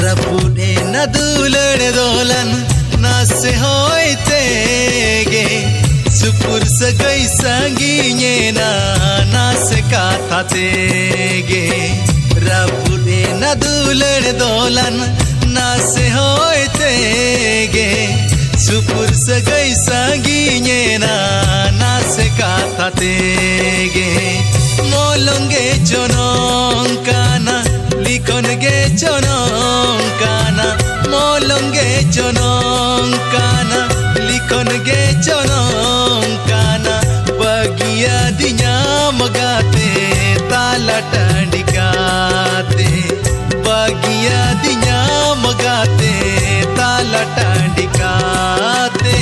रपुडे न दुलड़ दोलन नासे होते गे सुपुर सगई संगीने नासे काथा तेगे रपुडे न दुलड़ दोलन नासे होते गे सुपुर सगई संगीने नासे काथा तेगे मोलंगे चोनोंकाना लिखन गे चोनोंकाना मोलंगे चोनोंकाना लिखन गे चोनोंकाना बगिया दिया मगाते ताला टांडिकाते बगिया दिया मगाते ताला टांडिकाते।